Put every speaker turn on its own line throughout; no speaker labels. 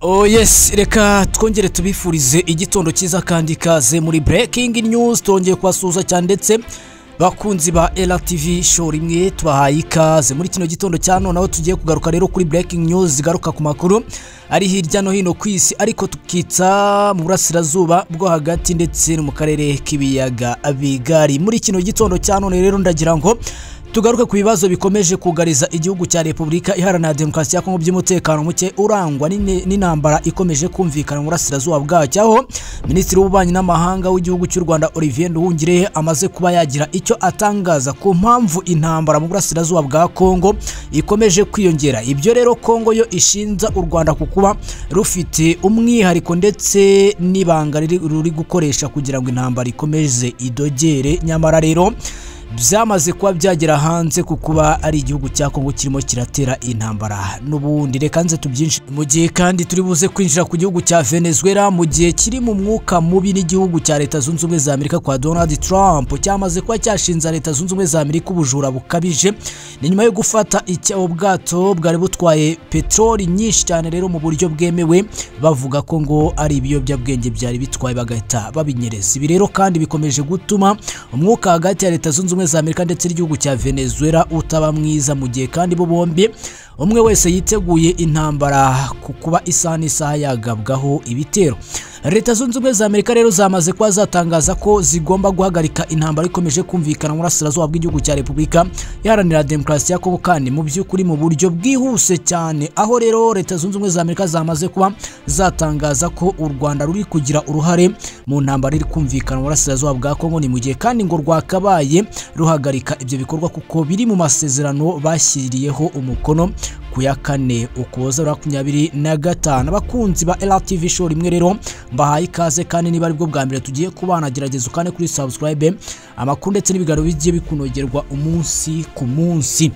Oh yes, reka twongere tubifurize igitondo cyiza kandi kaze muri breaking news. Tongeye kwasuza cyane ndetse bakunzi ba LTV show rimwe tubahaye ikaze muri kino gitondo cyane. Naho tugiye kugaruka rero kuri breaking news zigaruka ku makuru ari hirya no hino ku isi, ariko tukitsa mu burasirazuba bwo hagati ndetse no mu karere k'ibiyaga bigari. Muri kino gitondo cyane rero ndagira ngo tugaruke ku bibazo bikomeje kugariza igihugu cya Repubulika Iharanira Demokarasi ya Kongo by'umutekano muke urangwa n'intambara ikomeje kumvikana mu burasirazuba bwacyo, aho Minisitiri w'Ububanyi n'Amahanga w'igihugu cy'u Rwanda Olivier Nduhungirehe amaze kuba yagira icyo atangaza ku mpamvu intambara mu burasirazuba bwa Kongo ikomeje kwiyongera. Ibyo rero Kongo yo ishinza u Rwanda kukuba rufite umwihariko ndetse n'ibanga ruri gukoresha kugira ngo intambara ikomeze idogere, nyamara rero byamaze kuba byagera hanze kukuba ari igihugu cya Kongo kirimo kiratera intambara n'ubundi. Reka nze tubyinshi mu gihe kandi turi buze kwinjira ku gihugu cya Venezuela mu gihe kiri mu mwuka mubi n'igihugu cya Leta Zunze Ubumwe za Amerika kwa Donald Trump cyamaze kuba cyashinza Leta Zunze Ubumwe za Amerika ubujura bukabije. Ni nyuma yo gufata ubwato bwari butwaye petroli nyinshi cyane rero mu buryo bwemewe, bavuga ko ngo ari ibiyobyabwenge byari bitwaye bagahita babinyereza. Ibi rero kandi bikomeje gutuma umwuka hagati ya Leta Zunze Ubumwe za Amerika ndetse n'igihugu cya Venezuela utaba mwiza, mu gihe kandi bo bombi umwe wese yiteguye intambara kukuba isaha n'isaha yagabwaho ibitero. Leta Zunze Ubumwe za Amerika rero zamaze kuba zatangaza ko zigomba guhagarika intambara ikomeje kumvikana mu burasirazuba bw'igihugu cya Repubulika Iharanira Demokarasi ya Kongo, kandi mu by'ukuri mu buryo bwihuse cyane, aho rero Leta Zunze Ubumwe za Amerika zamaze kuba zatangaza ko u Rwanda ruri kugira uruhare mu ntambara iri kumvikana mu burasirazuba bwa Kongo, ni mu gihe kandi ngo rwakabaye ruhagarika ibyo bikorwa kuko biri mu masezerano bashyiriyeho umukono ku ya 4 Ukuboza 2025. Abakunzi ba LTV show rimwe rero mbahaye ikaze, kandi niba aribwo bwa mbere tugiye kubana gerageza ukane kuri subscribe, amakuru ndetse n'ibiganiro bigiye bikunogerwa umunsi ku munsi.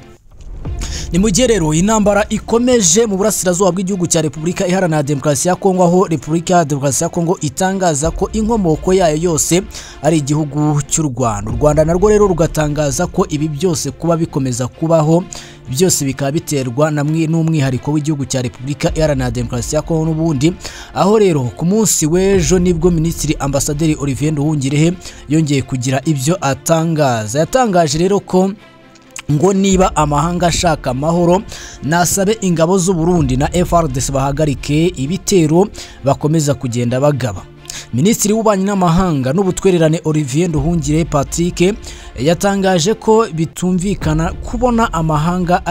Ni mu gihe rero intambara ikomeje mu burasirazuba bw'igihugu cya Repubulika Iharanira Demokarasi ya Kongo, aho Repubulika ya Demokarasi ya Kongo itangaza ko inkomoko yayo yose ari igihugu cy'u Rwanda. U Rwanda narwo rero rugatangaza ko ibi byose kuba bikomeza kubaho byose bikaba biterwa n'umwihariko w'igihugu cya Repubulika Iharanira Demokarasi ya Kongo n'ubundi. Aho rero ku munsi w'ejo nibwo Minisitiri Ambasaderi Olivier Nduhungirehe yongeye kugira ibyo atangaza. Yatangaje rero ko ngo niba amahanga ashaka amahoro nasabe ingabo z'u Burundi na FARDC bahagarike ibitero bakomeza kugenda bagaba. Minisitiri w'Ububanyi n'Amahanga n'Ubutwererane Olivier Nduhungirehe Patrick yatangaje ko bitumvikana kubona amahanga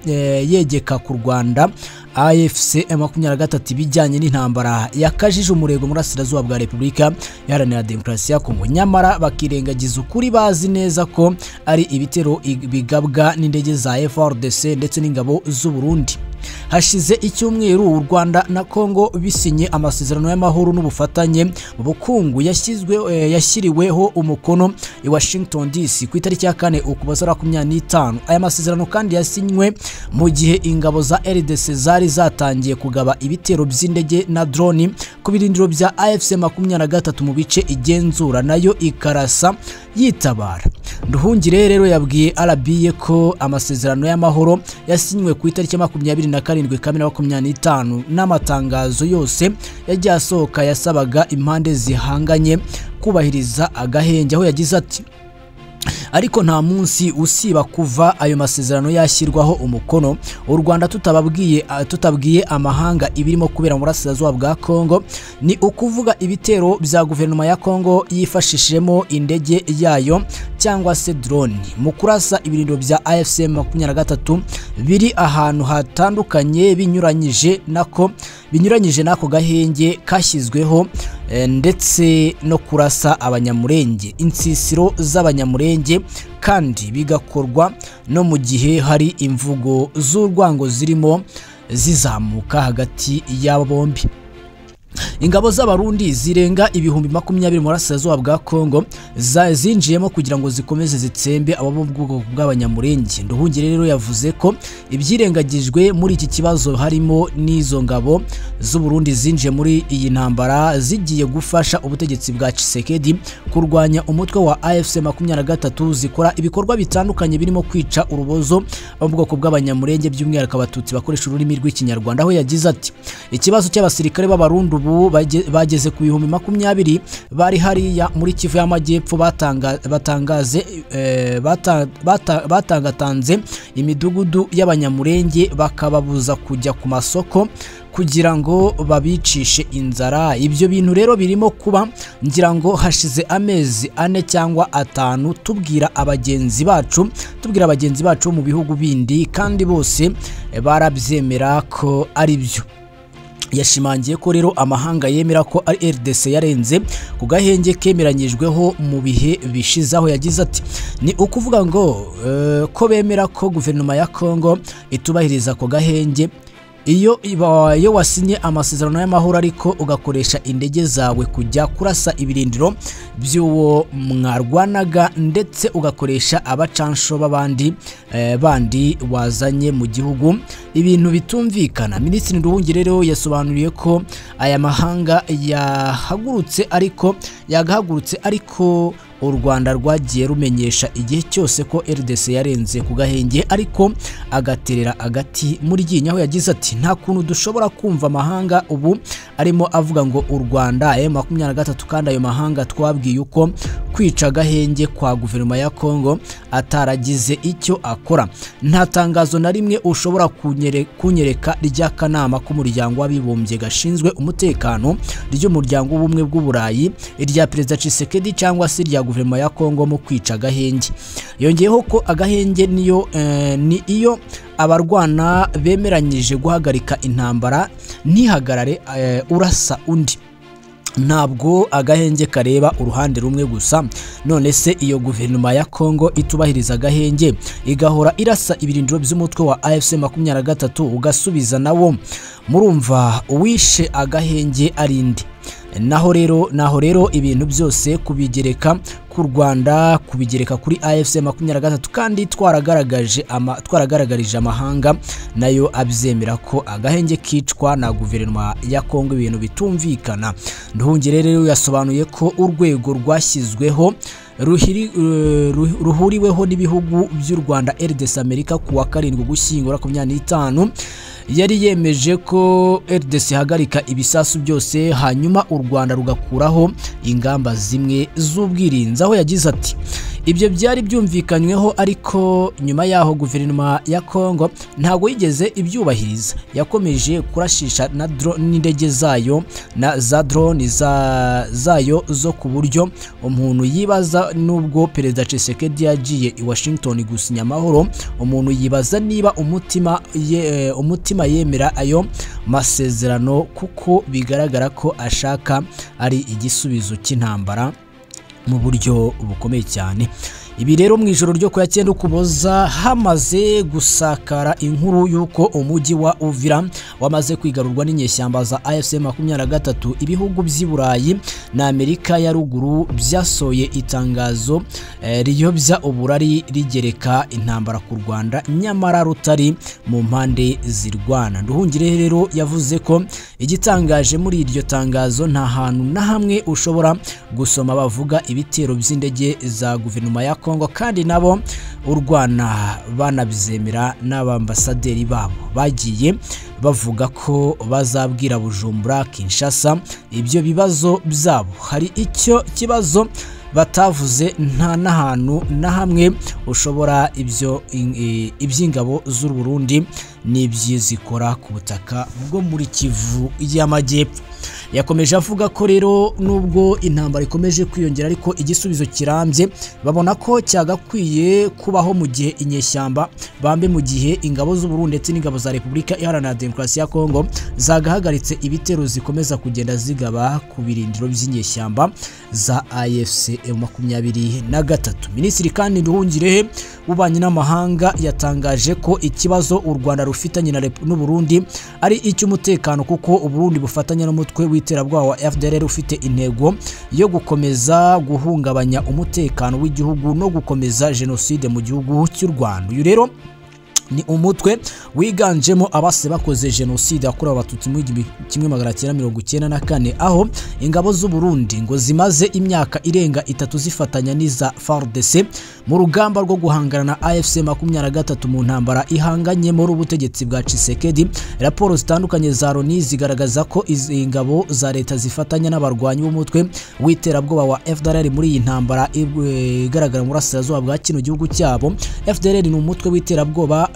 yegeka ku Rwanda AFC M23 bijyanye n'intambara yakajije umurego muri asirazuba bwa Repubulika Iharanira Demokarasi ya Kongo, nyamara bakirengagiza ukuri bazi neza ko ari ibitero bigabwa n'indege za FARDC ndetse n'ingabo z'u Burundi. Hashize icyumweru u Rwanda na Kongo bisinye amasezerano y'amahoro n'ubufatanye mu bukungu yashyiriweho umukono i Washington DC ku itariki ya 4 Ukuboza 2025. Aya masezerano kandi yasinywe mu gihe ingabo za RDC zari zatangiye kugaba ibitero by'indege na drone ku birindiro bya AFC 23 mu bice igenzura, nayo ikarasa yitabara. Nduhungirehe rero yabwiye RBA ko amasezerano y'amahoro yasinywe ku itariki 27 Kamena 2025 n'amatangazo yose yagiye asohoka yasabaga impande zihanganye kubahiriza agahenge, aho yagize ati ariko nta munsi usiba kuva ayo masezerano yashyirwaho umukono u Rwanda tutabwiye amahanga ibirimo kubera mu burasirazuba bwa Kongo, ni ukuvuga ibitero bya guverinoma ya Kongo yifashishijemo indege yayo cyangwa se drone mu kurasa ibirindiro bya AFC 23 biri ahantu hatandukanye binyuranyije nako gahenge kashyizweho, ndetse no kurasa abanyamurenge, insisiro z'abanyamurenge, kandi bigakorwa no mu gihe hari imvugo z'urwango zirimo zizamuka hagati y'abo bombi. ingabo z'abarundi zirenga ibihumbi 20 mu burasirazuba bwa Kongo zinjiyemo kugira ngo zikomeze zitsembe abo mu bwoko bw'abanyamurenge. Nduhungire rero yavuze ko ibyirengagijwe muri iki kibazo harimo n'izo ngabo z'u Burundi zinjiye muri iyi ntambara zigiye gufasha ubutegetsi bwa Tshisekedi kurwanya umutwe wa AFC 23 zikora ibikorwa bitandukanye birimo kwica urubozo abo mu bwoko bw'abanyamurenge by'umwihariko abatutsi bakoresha ururimi rw'ikinyarwanda. Aho yagize ati ikibazo cy'abasirikare b'abarundi ubu bageze ku bihumbi 20 bari hariya muri Kivu y'Amajyepfo batangatanze imidugudu y'abanyamurenge bakababuza kujya ku masoko kugira ngo babicishe inzara. Ibyo bintu rero birimo kuba ngira ngo hashize amezi 4 cyangwa 5 tubwira abagenzi bacu mu bihugu bindi kandi bose barabyemera ko ari byo. Yashimangiye ko rero amahanga yemera ko ari RDC yarenze ku gahenge kemeranyijweho mu bihe bishizaho. Yagize ati ni ukuvuga ngo ko bemera ko guverinoma ya Kongo itubahiriza ko gahenge iyo wasinye amasezerano y'amahoro ariko ugakoresha indege zawe kujya kurasa ibirindiro by'uwo mwarwanaga ndetse ugakoresha abacansho bandi wazanye mu gihugu, ibintu bitumvikana. Minisitiri Nduhungire rero yasobanuriye ko aya mahanga yagahagurutse ariko u Rwanda rwagiye rumenyesha igihe cyose ko RDC yarenze ku gahenge ariko agaterera agati muri ryinyaho. Yagize ati nta kuntu dushobora kumva amahanga ubu arimo avuga ngo u Rwanda M23 kandi ayo mahanga twabwiye uko kwica gahenge kwa guverinoma ya Kongo ataragize icyo akora. Nta tangazo na rimwe ushobora kunyereka ry'akanama k'umuryango w'abibumbye gashinzwe umutekano ry'umuryango w'ubumwe bw'uburayi irya Perezida Tshisekedi cyangwa se rya guverinoma ya Kongo mu kwica gahenge. Yongeyeho ko agahenge ni iyo abarwana bemeranyije guhagarika intambara ntihagarare urasa undi. Ntabwo agahenge kareba uruhande rumwe gusa. None se iyo guverinoma ya Kongo itubahiriza agahenge igahora irasa ibirindiro by'umutwe wa AFC 23 ugasubiza nawo, murumva uwishe agahenge arindi. Naho rero ibintu byose kubigereka ku Rwanda, kubigereka kuri AFC 23 kandi twaragaragarije amahanga nayo abyemera ko agahenge kicwa na guverinoma ya Kongo, ibintu bitumvikana. Nduhungire rero yasobanuye ko urwego rwashyizweho ruhuriweho n'ibihugu by'u Rwanda, RDC, Amerika kuwa 7 Ugushyingo 2025 yari yemeje ko RDC hagarika ibisasu byose hanyuma u Rwanda rugakuraho ingamba zimwe z'ubwirinzi. Aho yagize ati ibyo byari byumvikanyweho ariko nyuma yaho guverinoma ya Kongo ntago yigeze ibyubahiriza, yakomeje kurashisha n'indege zayo na za drone zayo zo ku buryo umuntu yibaza nubwo Perezida Tshisekedi yagiye i Washington gusinya amahoro, umuntu yibaza niba umutima yemera ayo masezerano kuko bigaragara ko ashaka ari igisubizo cy'intambara mu buryo bukomeye cyane. Ibi rero mu ijoro ryo ku ya 9 Ukuboza hamaze gusakara inkuru yuko umujyi wa Uvira wamaze kwigarurwa n'inyeshyamba za AFC 23. Ibihugu by'i Burayi na Amerika ya ruguru byasoye itangazo riyobya uburari rigereka intambara ku Rwanda nyamara rutari mu mpande zirwana. Nduhungire rero yavuze ko igitangaje muri iryo tangazo nta hantu na hamwe ushobora gusoma bavuga ibitero by'indege za guverinoma ya Kongo kandi nabo u Rwanda banabyemera n'abambasaderi babo bagiye bavuga ko bazabwira Bujumbura, Kinshasa ibyo bibazo byabo. Hari icyo kibazo batavuze nta nahantu na hamwe ushobora iby'ingabo z'u Burundi n'ibyizikora ku butaka bwo muri Kivu y'Amajyepfo. Yakomeje avuga ko rero nubwo intambara ikomeje kwiyongera ariko igisubizo kirambye babona ko cyagakwiye kubaho mu gihe inyeshyamba bambe mu gihe ingabo z'u Burundi ndetse n'ingabo za Repubulika Iharanira Demokarasi ya Kongo zagahagaritse ibitero zikomeza kugenda zigaba ku birindiro by'inyeshyamba za AFC 23. Minisitiri kandi Nduhungire ubanye n'amahanga yatangaje ko ikibazo u Rwanda rufitanye n'u Burundi ari icy'umutekano kuko u Burundi bufatanya n'umutwe w'iterabwoba wa FDLR ufite intego yo gukomeza guhungabanya umutekano w'igihugu no gukomeza jenoside mu gihugu cy'u Rwanda. Uyu rero ni umutwe wiganjemo abase bakoze jenoside yakorewe abatutsi mu 1994 aho ingabo z'u Burundi ngo zimaze imyaka irenga 3 zifatanya n'iza FARDC mu rugamba rwo guhangana na AFC 23 mu ntambara ihanganye muri ubutegetsi bwa Tshisekedi. Raporo zitandukanye za Loni zigaragaza ko izi ngabo za leta zifatanya n'abarwanyi b'umutwe w'iterabwoba wa FDLR muri iyi ntambara igaragara mu burasirazuba bwa kino gihugu cyabo. FDLR ni umutwe w'iterabwoba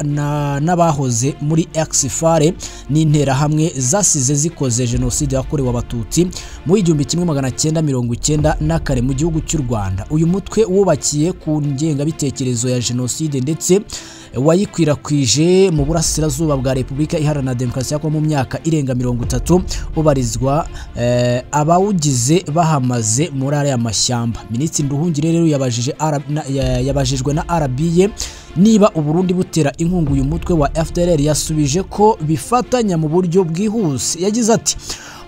n'abahoze muri Exfare n'intera hamwe zasize zikoze jenoside yakorewe abatutsi mu 1994 mu gihugu cy'u Rwanda. Uyu mutwe wubakiye ku ngengabitekerezo ya jenoside ndetse wayikwirakwije mu burasirazuba bwa Repubulika Iharanira Demokarasi ya Kongo mu myaka irenga 30 ubarizwa abawugize bahamaze muri aya mashyamba. Minisitiri Nduhungire rero yabajijwe na RBA niba u Burundi butera inkungu uyu mutwe wa FDLR yasubije ko bifatanya mu buryo bwihuse. Yagize ati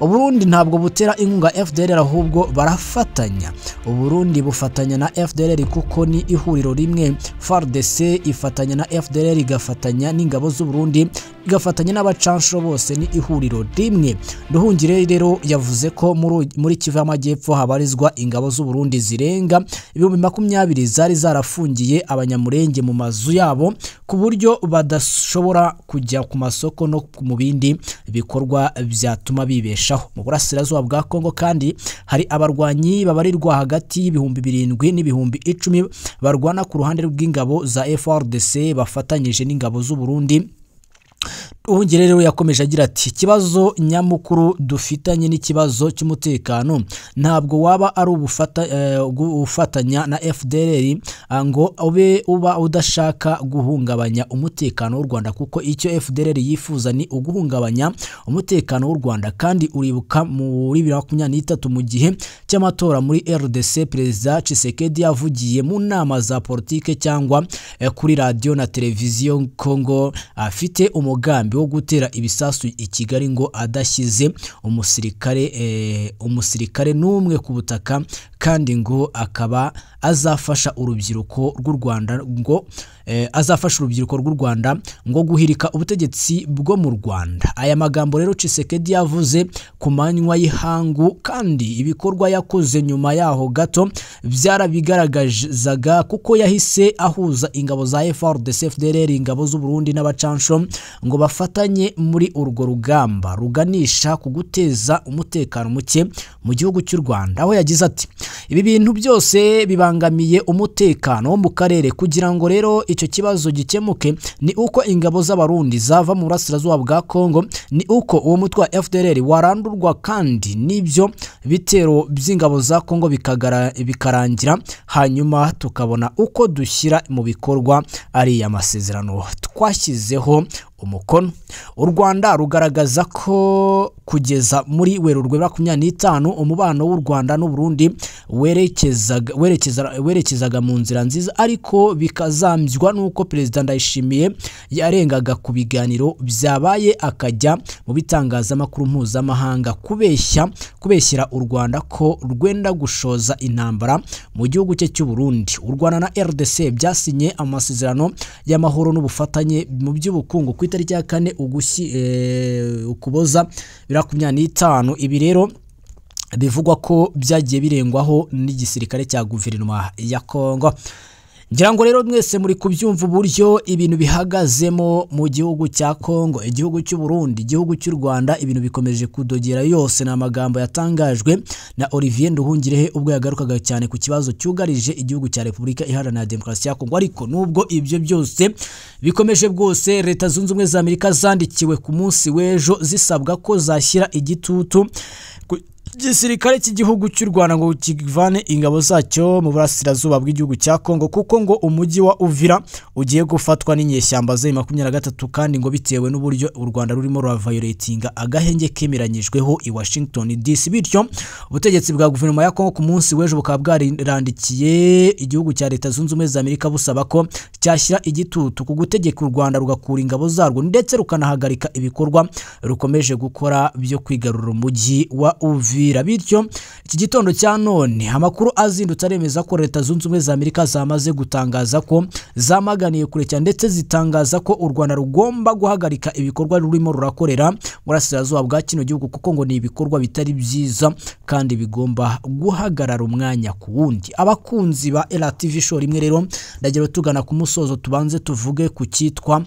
u Burundi ntabwo butera inkunga FDLR ahubwo barafatanya. U Burundi bufatanya na FDLR kuko ni ihuriro rimwe. FARDC ifatanya na FDLR igafatanya n'ingabo z'u Burundi igafatanya n'abacanshuro bose ni ihuriro rimwe. Nduhungire rero yavuze ko muri Kivu y'Amajyepfo habarizwa ingabo z'u Burundi zirenga 20 zari zarafungiye abanyamurenge mu mazu yabo ku buryo badashobora kujya ku masoko no mu bindi bikorwa byatuma bibeshaho. Mu burasirazuba bwa Kongo kandi hari abarwanyi babarirwa hagati y'ibihumbi 7 n'ibihumbi 10 barwana ku ruhande rw'ingabo za FARDC bafatanyije n'ingabo z'u Burundi. Nduhungire rero yakomeje agira ati ikibazo nyamukuru dufitanye n'ikibazo cy'umutekano ntabwo waba ari ufatanya na FDLR ngo uba udashaka guhungabanya umutekano w'u Rwanda kuko icyo FDLR yifuza ni uguhungabanya umutekano w'u Rwanda. Kandi uribuka muri 2023 mu gihe cy'amatora muri RDC Perezida Tshisekedi yavugiye mu nama za politike cyangwa kuri radio na televiziyo Kongo afite umugambi wo gutera ibisasu i Kigali ngo adashyize umusirikare n'umwe ku butaka kandi ngo akaba azafasha urubyiruko rw'u Rwanda ngo guhirika ubutegetsi bwo mu Rwanda. Aya magambo rero Tshisekedi yavuze ku manywa y'ihangu kandi ibikorwa yakoze nyuma yaho gato byarabigaragazaga kuko yahise ahuza ingabo za FARDC FDLR ingabo z'u Burundi n'abacansho ngo bafatanye muri urwo rugamba ruganisha ku guteza umutekano muke mu gihugu cy'u Rwanda. Aho yagize ati ibi bintu byose bibangamiye umutekano wo mu karere. Kugira ngo rero icyo kibazo gikemuke ni uko ingabo z'abarundi zava mu burasirazuba bwa Kongo, ni uko uwo mutwe wa FDLR warandurwa kandi n'ibyo bitero by'ingabo za Kongo bikarangira hanyuma tukabona uko dushyira mu bikorwa ari amasezerano twashyizeho umukono. U Rwanda rugaragaza ko kugeza muri Werurwe 2025 umubano w'u Rwanda n'u Burundi werekezaga mu nzira nziza ariko bikazambywa nuko Perezida Ndayishimiye yarengaga ku biganiro byabaye akajya mu bitangazamakuru mpuzamahanga kubeshyira u Rwanda ko rwenda gushoza intambara mu gihugu cye cy'u Burundi. U Rwanda na RDC byasinye amasezerano y'amahoro n'ubufatanye mu by'ubukungu ku itariki ya 4 Ukuboza 2025. Ibi rero bivugwa ko byagiye birengwaho n'igisirikare cya guverinoma ya Kongo. Ngira ngo rero mwese muri kubyumva uburyo ibintu bihagazemo mu gihugu cya Kongo, igihugu cy'u Burundi, igihugu cy'u Rwanda, ibintu bikomeje kudogera yose. Na magambo yatangajwe na Olivier Nduhungirehe ubwo yagarukaga cyane ku kibazo cyugarije igihugu cya Repubulika Iharanira Demokarasi ya Kongo. Ariko nubwo ibyo byose bikomeje bwose, Leta Zunze Ubumwe za Amerika zandikiwe ku munsi w'ejo zisabwa ko zashyira igitutu igisirikare cy'igihugu cy'u Rwanda ngo kivane ingabo zacyo mu burasirazuba bw'igihugu cya Kongo kuko ngo umujyi wa Uvira ugiye gufatwa n'inyeshyamba za 23 kandi ngo bitewe n'uburyo u Rwanda rurimo ravayoletinga agahenge kemeranyijweho i Washington DC. Bityo ubutegetsi bwa guverinoma ya Kongo ku munsi w'ejo bukaba bwarandikiye igihugu cya Leta Zunze Ubumwe za Amerika busaba ko cyashyira igitutu ku gutegeka u Rwanda rugakura ingabo zarwo ndetse rukanahagarika ibikorwa rukomeje gukora byo kwigarurira umujyi wa Uvira. Bityo iki gitondo cya none amakuru azindutse aremeza ko Leta Zunze Ubumwe za Amerika zamaze gutangaza ko zamaganiye kure cyane ndetse zitangaza ko u Rwanda rugomba guhagarika ibikorwa rurimo rurakorera burasirazuba bwa kino gihugu kuko ngo ni ibikorwa bitari byiza kandi bigomba guhagarara umwanya ku wundi. Abakunzi ba LTV show rimwe rero ndagero tugana ku musozo tubanze tuvuge ku cyitwa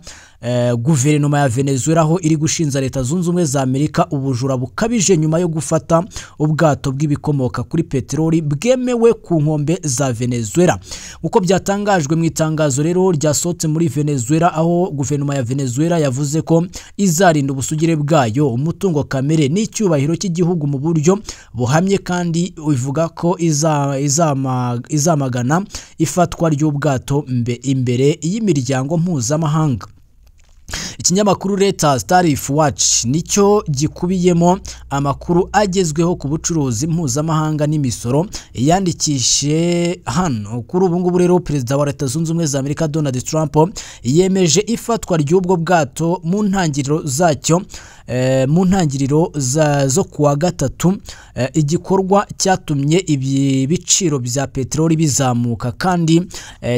guverinoma ya Venezuela aho iri gushinza Leta Zunze Ubumwe za Amerika ubujura bukabije nyuma yo gufata ubwato bw'ibikomoka kuri peteroli bwemewe ku nkombe za Venezuela. Uko byatangajwe mu itangazo rero ryasohotse muri Venezuela aho guverinoma ya Venezuela yavuze ko izarinda ubusugire bwayo, umutungo kamere n'icyubahiro cy'igihugu mu buryo buhamye kandi ivuga ko izamagana ifatwa ry'ubwato imbere y'imiryango mpuzamahanga. Ikinyamakuru Reuters Tariff Watch nicyo gikubiyemo amakuru agezweho ku bucuruzi mpuzamahanga n'imisoro yandikishe hano kuri ubu ngubu. Rero perezida wa Leta Zunze Ubumwe za Amerika Donald Trump yemeje ifatwa ry'ubwo bwato mu ntangiriro zacyo mu ntangiriro zo kuwa gatatu. Igikorwa cyatumye ibiciro bya peteroli bizamuka kandi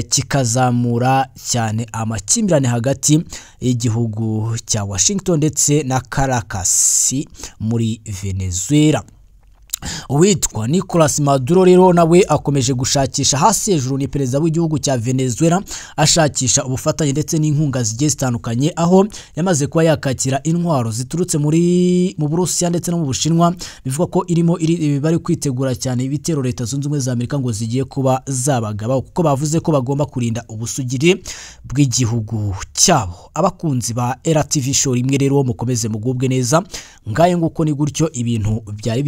kikazamura cyane amakimbirane hagati y'igihugu cya Washington ndetse na Caracas muri Venezuela. Uwitwa Nicolas Maduro rero nawe akomeje gushakisha hasi hejuru ni perezida w'igihugu cya Venezuela ashakisha ubufatanye ndetse n'inkunga zigiye zitandukanye aho yamaze kuba yakakira intwaro ziturutse mu Burusiya ndetse no mu Bushinwa bivuga ko bari kwitegura cyane ibitero Leta Zunze Ubumwe za Amerika ngo zigiye kuba zabagaba kuko bavuze ko bagomba kurinda ubusugire bw'igihugu cyabo. Abakunzi ba LTV show rimwe rero mukomeze mugubwe neza ngaye nguko ni gutyo ibintu byari